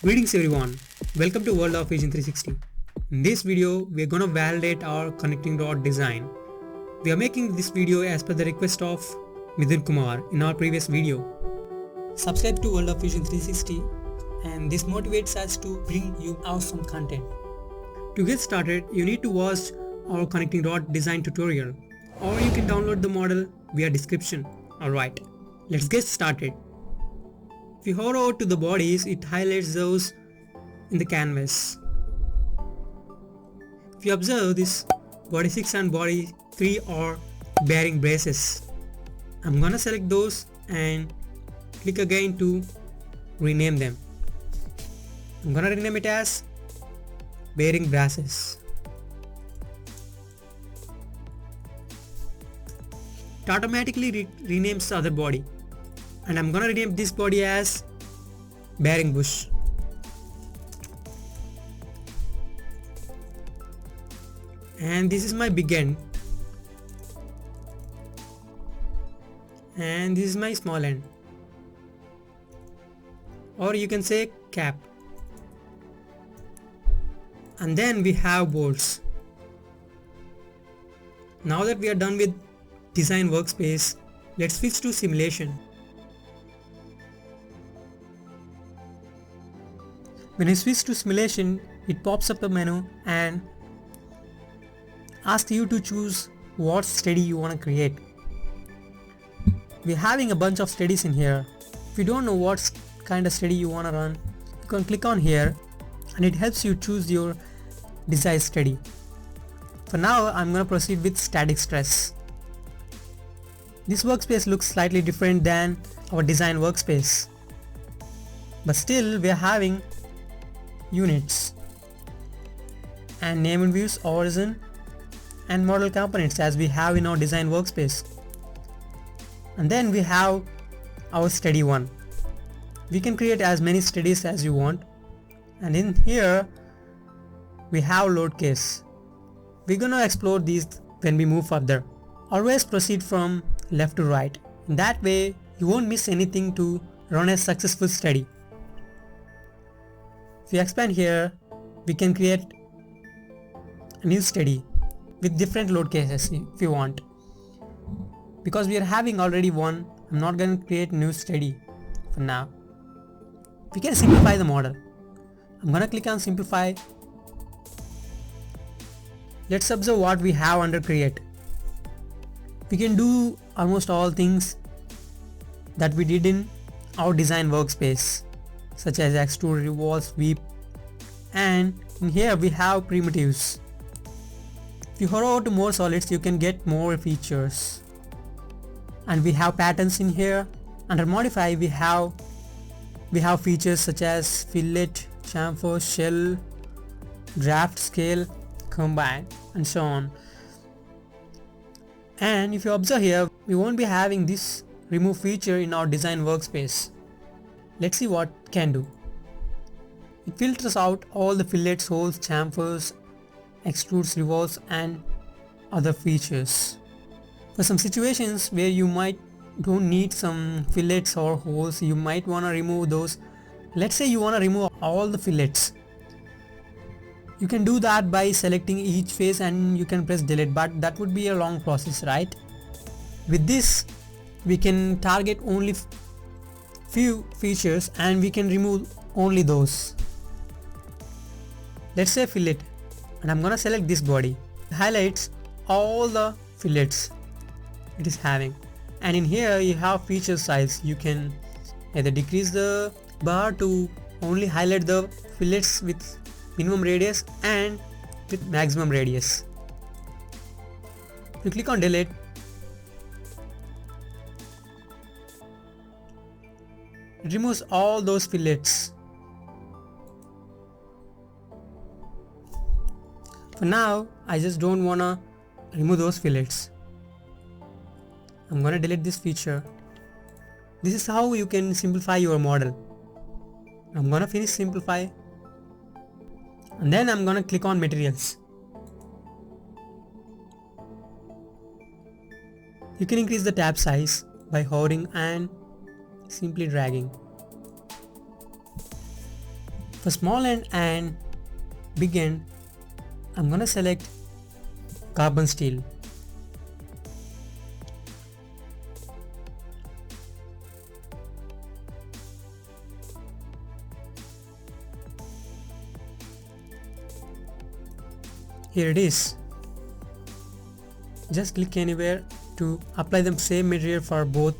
Greetings everyone, welcome to World of Vision 360. In this video, we are gonna validate our connecting rod design. We are making this video as per the request of Midhun Kumar in our previous video. Subscribe to World of Vision 360 and this motivates us to bring you awesome content. To get started, you need to watch our connecting rod design tutorial or you can download the model via description. Alright, let's get started. If you hover over to the bodies, it highlights those in the canvas. If you observe this, body 6 and body 3 are bearing braces. I'm gonna select those and click again to rename them. I'm gonna rename it as bearing braces. It automatically renames the other body. And I'm gonna rename this body as bearing bush. And this is my big end. And this is my small end. Or you can say cap. And then we have bolts. Now that we are done with design workspace, let's switch to simulation. When you switch to simulation, it pops up a menu and asks you to choose what steady you want to create. We're having a bunch of steadies in here. If you don't know what kind of steady you want to run, you can click on here and it helps you choose your desired steady. For now, I'm going to proceed with static stress. This workspace looks slightly different than our design workspace. But still, we are having units and name and views, origin and model components as we have in our design workspace. And then we have our steady one. We can create as many steadies as you want, and in here we have load case. We're gonna explore these when we move further. Always proceed from left to right. In that way you won't miss anything to run a successful steady. If you expand here, we can create a new steady with different load cases if you want. Because we are having already one, I'm not going to create new steady for now. We can simplify the model. I'm going to click on simplify. Let's observe what we have under create. We can do almost all things that we did in our design workspace, such as extrude, revolve, sweep, and in here we have primitives. If you hover over to more solids, you can get more features. And we have patterns in here. Under modify we have features such as fillet, chamfer, shell, draft, scale, combine, and so on. And if you observe here, we won't be having this remove feature in our design workspace. Let's see what it can do. It filters out all the fillets, holes, chamfers, extrudes, revolves, and other features. For some situations where you might don't need some fillets or holes, you might want to remove those. Let's say you want to remove all the fillets. You can do that by selecting each face and you can press delete, but that would be a long process, right? With this, we can target only few features and we can remove only those. Let's say fillet, and I'm gonna select this body. It highlights all the fillets it is having, and in here you have feature size. You can either decrease the bar to only highlight the fillets with minimum radius and with maximum radius. If you click on delete, it removes all those fillets. For now, I just don't wanna remove those fillets. I'm gonna delete this feature. This is how you can simplify your model. I'm gonna finish simplify and then I'm gonna click on materials. You can increase the tab size by hovering and simply dragging. For small end and big end, I'm gonna select carbon steel. Here it is. Just click anywhere to apply the same material for both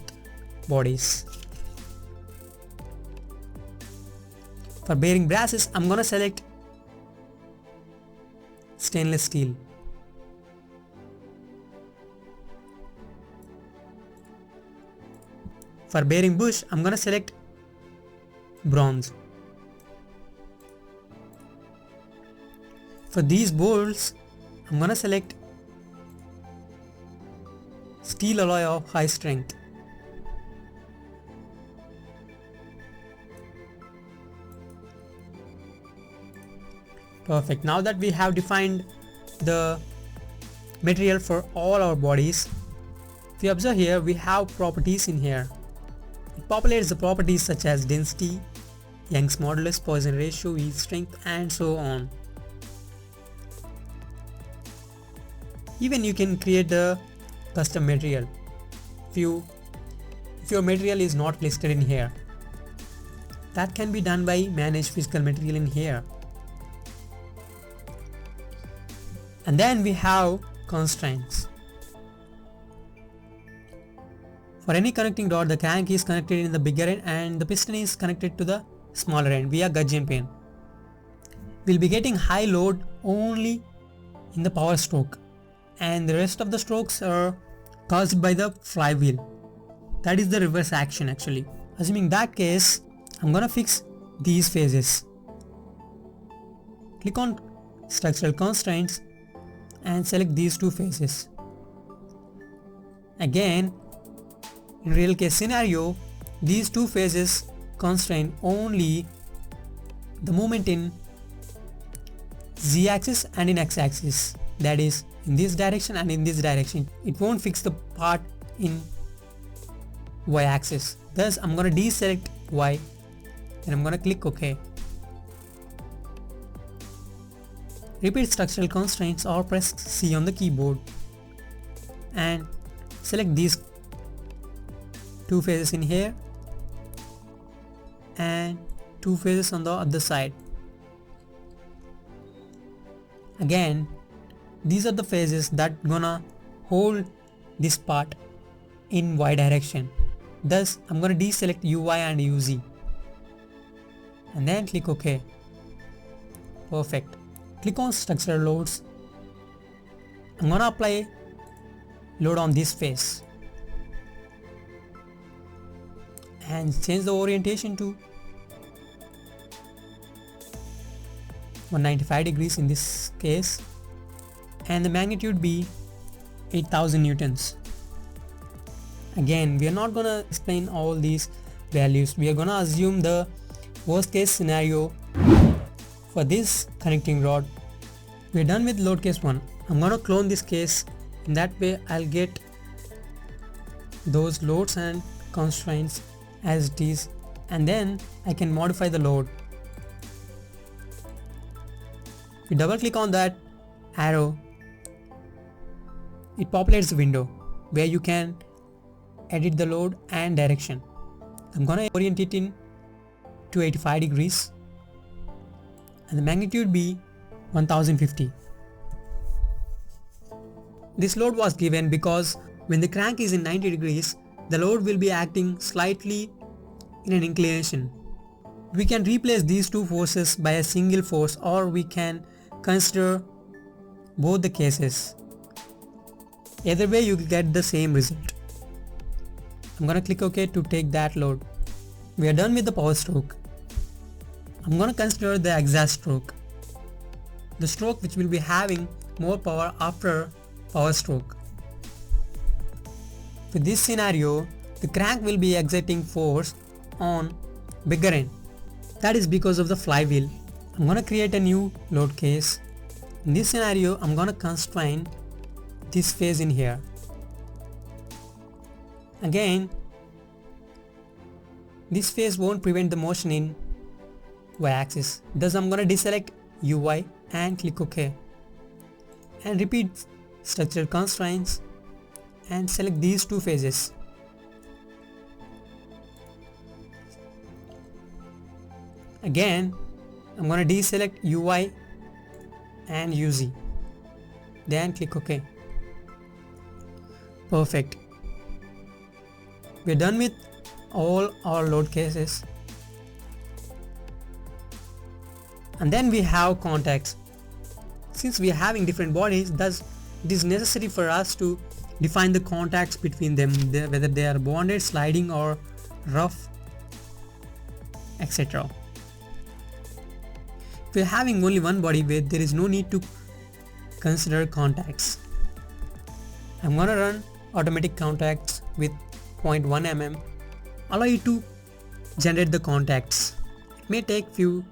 bodies. For bearing brasses, I'm gonna select stainless steel. For bearing bush, I'm gonna select bronze. For these bolts, I'm gonna select steel alloy of high strength. Perfect. Now that we have defined the material for all our bodies, if you observe here, we have properties in here. It populates the properties such as density, Young's modulus, Poisson ratio, yield strength, and so on. Even you can create the custom material if your material is not listed in here. That can be done by manage physical material in here. And then we have constraints. For any connecting rod, the crank is connected in the bigger end and the piston is connected to the smaller end via gudgeon pin. We'll be getting high load only in the power stroke, and the rest of the strokes are caused by the flywheel. That is the reverse action actually. Assuming that case, I'm gonna fix these phases. Click on structural constraints and select these two phases. Again, in real case scenario, these two phases constrain only the movement in z-axis and in x-axis, that is in this direction and in this direction. It won't fix the part in y-axis. Thus I'm gonna deselect y and I'm gonna click OK. Repeat structural constraints or press C on the keyboard and select these two phases in here and two phases on the other side. Again, these are the phases that gonna hold this part in y direction. Thus I'm gonna deselect uy and uz and then click OK. Perfect. Click on structural loads. I'm gonna apply load on this face and change the orientation to 195 degrees in this case, and the magnitude be 8000 newtons. Again, we are not gonna explain all these values. We are gonna assume the worst case scenario for this connecting rod. We are done with load case 1. I'm gonna clone this case. In that way I'll get those loads and constraints as it is, and then I can modify the load. If you double click on that arrow, it populates the window where you can edit the load and direction. I'm gonna orient it in 285 degrees and the magnitude be 1050. This load was given because when the crank is in 90 degrees, the load will be acting slightly in an inclination. We can replace these two forces by a single force, or we can consider both the cases. Either way you will get the same result. I'm gonna click OK to take that load. We are done with the power stroke. I'm gonna consider the exhaust stroke, the stroke which will be having more power after power stroke. For this scenario, the crank will be exerting force on bigger end. That is because of the flywheel. I'm gonna create a new load case. In this scenario, I'm gonna constrain this phase in here. Again, this phase won't prevent the motion in y-axis. Thus I'm gonna deselect UI and click OK. And repeat structural constraints and select these two phases. Again, I'm gonna deselect UI and UZ. Then click OK. Perfect. We're done with all our load cases. And then we have contacts. Since we are having different bodies, thus it is necessary for us to define the contacts between them, whether they are bonded, sliding or rough, etc. If we are having only one body weight, there is no need to consider contacts. I'm gonna run automatic contacts with 0.1 mm. Allow you to generate the contacts. It may take few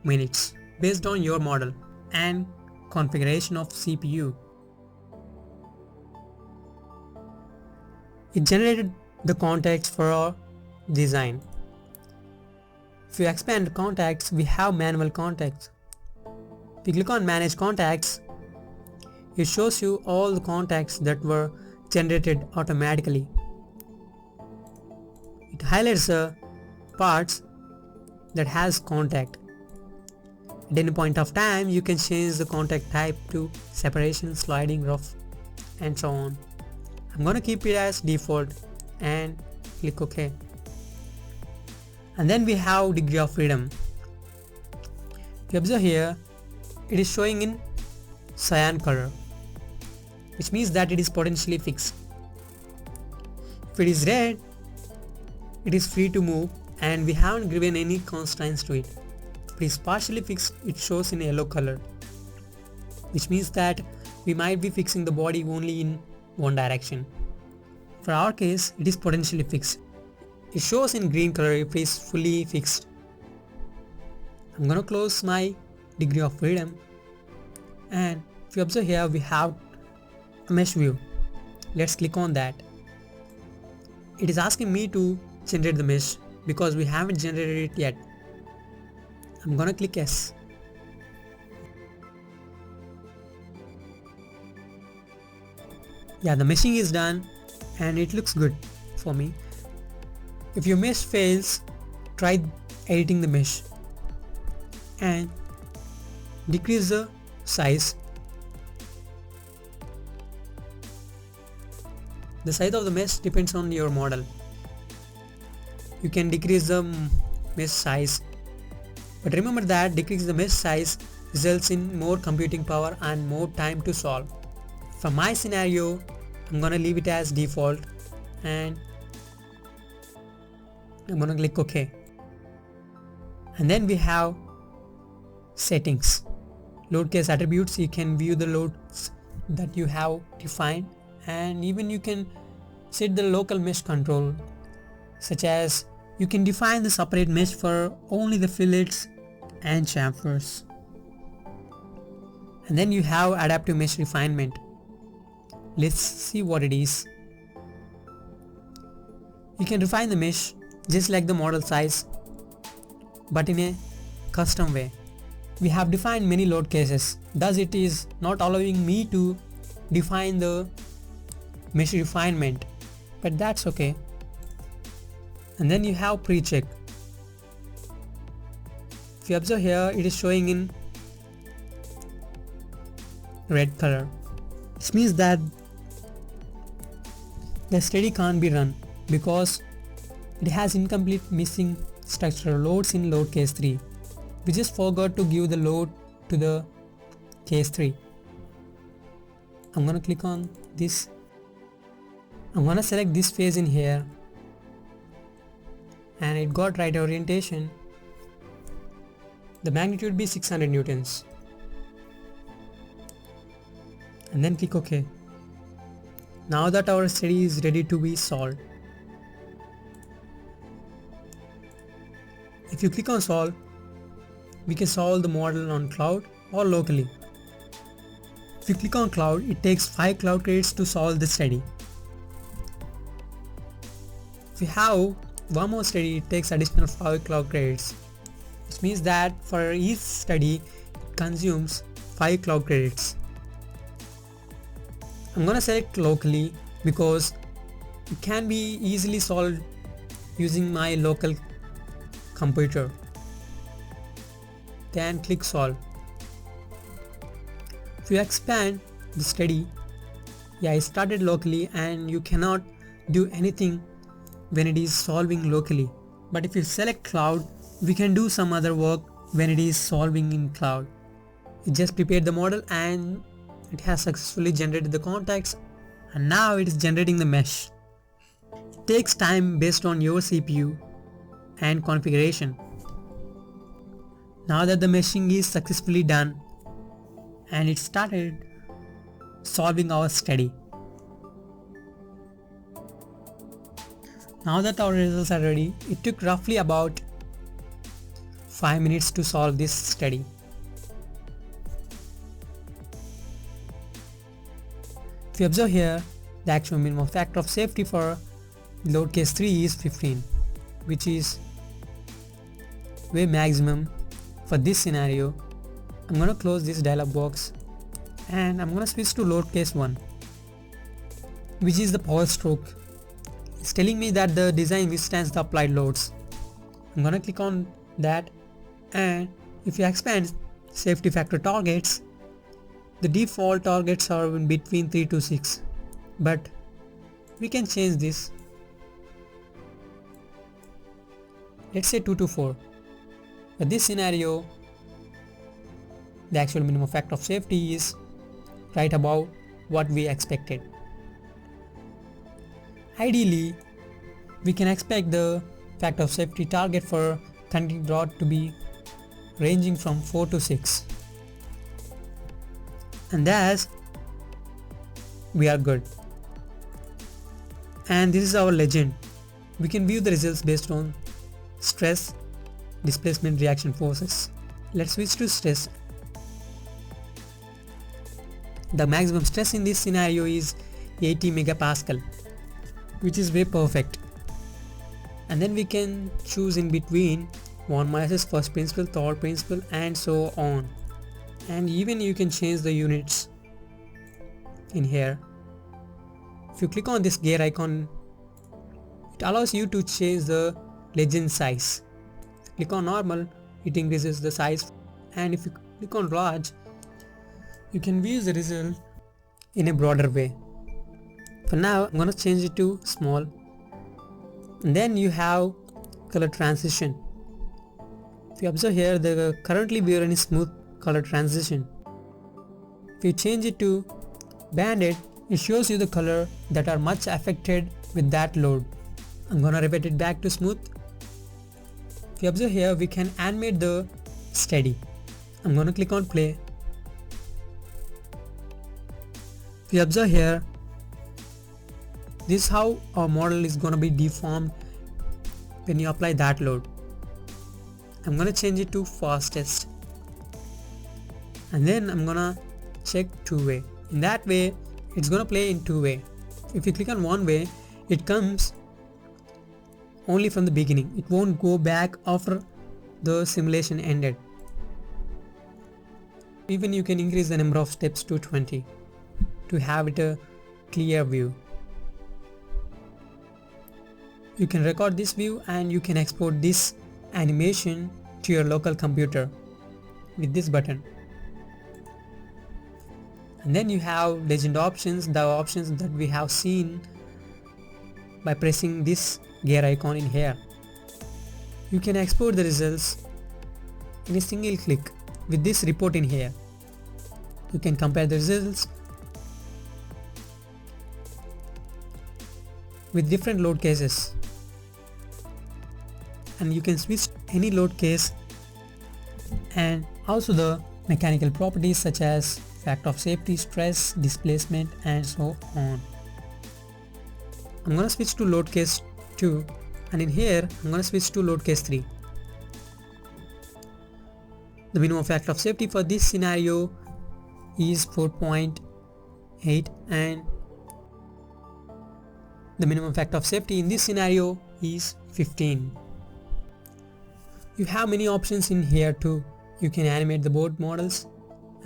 minutes based on your model and configuration of CPU. It generated the contacts for our design. If you expand contacts, we have manual contacts. If you click on manage contacts, it shows you all the contacts that were generated automatically. It highlights the parts that has contact. At any point of time, you can change the contact type to separation, sliding, rough, and so on. I'm gonna keep it as default and click OK. And then we have degree of freedom. If you observe here, it is showing in cyan color, which means that it is potentially fixed. If it is red, it is free to move and we haven't given any constraints to it. If it is partially fixed, it shows in yellow color, which means that we might be fixing the body only in one direction. For our case, it is potentially fixed. It shows in green color if it is fully fixed. I'm gonna close my degree of freedom, and if you observe here, we have a mesh view. Let's click on that. It is asking me to generate the mesh because we haven't generated it yet. I'm gonna click yes. Yeah, the meshing is done and it looks good for me. If your mesh fails, try editing the mesh and decrease the size. The size of the mesh depends on your model. You can decrease the mesh size, but remember that decreasing the mesh size results in more computing power and more time to solve. For my scenario, I'm gonna leave it as default and I'm gonna click OK. And then we have settings. Load case attributes, you can view the loads that you have defined, and even you can set the local mesh control, such as you can define the separate mesh for only the fillets and chamfers. And then you have adaptive mesh refinement. Let's see what it is. You can refine the mesh just like the model size, but in a custom way. We have defined many load cases, thus it is not allowing me to define the mesh refinement, but that's okay. And then you have pre-check. If you observe here, it is showing in red color. This means that the study can't be run because it has incomplete missing structural loads in load case 3. We just forgot to give the load to the case 3. I'm gonna click on this. I'm gonna select this phase in here, and it got right orientation. The magnitude be 600 newtons. And then click OK. Now that our study is ready to be solved. If you click on solve, we can solve the model on cloud or locally. If you click on cloud, it takes 5 cloud credits to solve the study. If you have one more study, it takes additional 5 cloud credits. which means that for each study it consumes 5 cloud credits. I'm gonna select locally because it can be easily solved using my local computer. Then click solve. If you expand the study, yeah, it started locally and you cannot do anything when it is solving locally. But if you select cloud, we can do some other work when it is solving in cloud. It just prepared the model and it has successfully generated the contacts, and now it is generating the mesh. It takes time based on your CPU and configuration. Now that the meshing is successfully done and it started solving our study. Now that our results are ready, it took roughly about 5 minutes to solve this study. If you observe here, the actual minimum factor of safety for load case 3 is 15, which is way maximum for this scenario. I'm gonna close this dialog box and I'm gonna switch to load case 1, which is the power stroke. It's telling me that the design withstands the applied loads. I'm gonna click on that, and if you expand safety factor targets, the default targets are in between 3 to 6, but we can change this. Let's say 2 to 4. For this scenario, the actual minimum factor of safety is right above what we expected. Ideally, we can expect the factor of safety target for connecting rod to be ranging from 4 to 6. And thus, we are good. And this is our legend. We can view the results based on stress, displacement, reaction forces. Let's switch to stress. The maximum stress in this scenario is 80 megapascal, which is way perfect. And then we can choose in between von Mises first principle, third principle, and so on. And even you can change the units in here. If you click on this gear icon, it allows you to change the legend size. If you click on normal, it increases the size, and if you click on large, you can view the result in a broader way. For now, I'm gonna change it to small. And then you have color transition. If you observe here, currently we are in a smooth color transition. If you change it to banded, it shows you the color that are much affected with that load. I'm gonna revert it back to smooth. If you observe here, we can animate the steady. I'm gonna click on play. If you observe here, this is how our model is gonna be deformed when you apply that load. I'm gonna change it to fastest, and then I'm gonna check two-way. In that way, it's gonna play in two-way. If you click on one way, it comes only from the beginning. It won't go back after the simulation ended. Even you can increase the number of steps to 20 to have it a clear view. You can record this view and you can export this animation to your local computer with this button. And then you have legend options, the options that we have seen by pressing this gear icon in here. You can export the results in a single click with this report in here. You can compare the results with different load cases, and you can switch any load case, and also the mechanical properties such as factor of safety, stress, displacement, and so on. I'm gonna switch to load case 2, and in here I'm gonna switch to load case 3. The minimum factor of safety for this scenario is 4.8, and the minimum factor of safety in this scenario is 15. You have many options in here too. You can animate the board models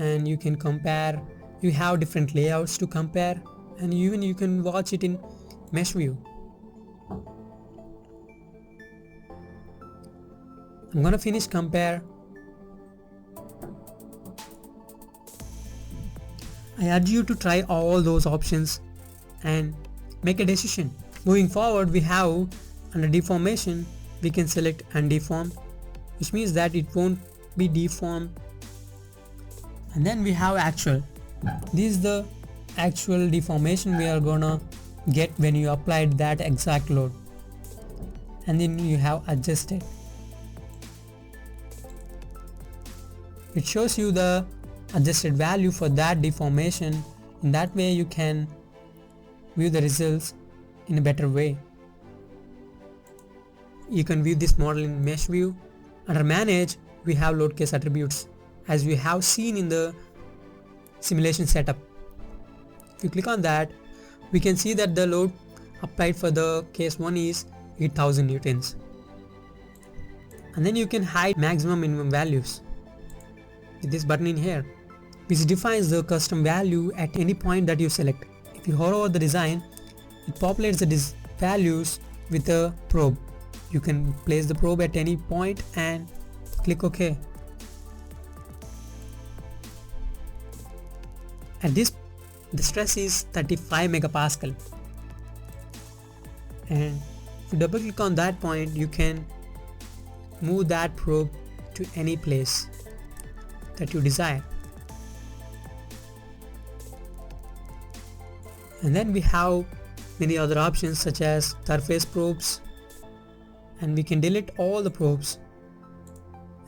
and you can compare. You have different layouts to compare, and even you can watch it in mesh view. I'm gonna finish compare. I urge you to try all those options and make a decision. Moving forward, we have under deformation, we can select undeform, which means that it won't be deformed. And then we have actual. This is the actual deformation we are gonna get when you applied that exact load. And then you have adjusted. It shows you the adjusted value for that deformation. In that way you can view the results in a better way. You can view this model in mesh view. Under manage, we have load case attributes, as we have seen in the simulation setup. If you click on that, we can see that the load applied for the case 1 is 8000 newtons. And then you can hide maximum minimum values with this button in here, which defines the custom value at any point that you select. If you hover over the design, it populates the values with a probe. You can place the probe at any point and click OK. At this, the stress is 35 megapascal, and if you double click on that point, you can move that probe to any place that you desire. And then we have many other options such as surface probes, and we can delete all the probes,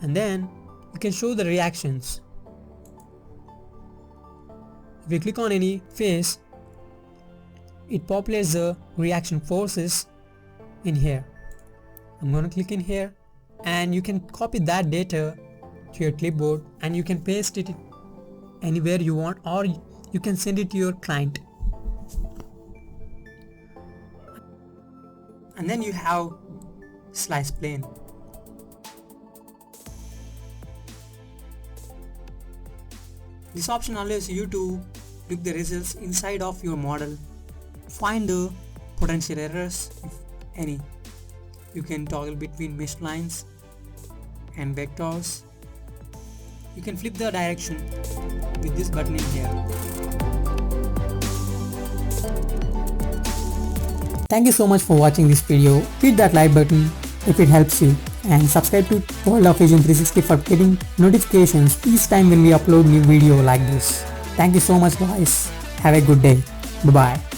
and then we can show the reactions. If we click on any face, it populates the reaction forces in here. I'm going to click in here, and you can copy that data to your clipboard and you can paste it anywhere you want, or you can send it to your client. And then you have slice plane. This option allows you to look the results inside of your model, find the potential errors if any. You can toggle between mesh lines and vectors. You can flip the direction with this button in here. Thank you so much for watching this video. Hit that like button if it helps you, and subscribe to World of Fusion 360 for getting notifications each time when we upload new video like this. Thank you so much guys. Have a good day. Bye bye.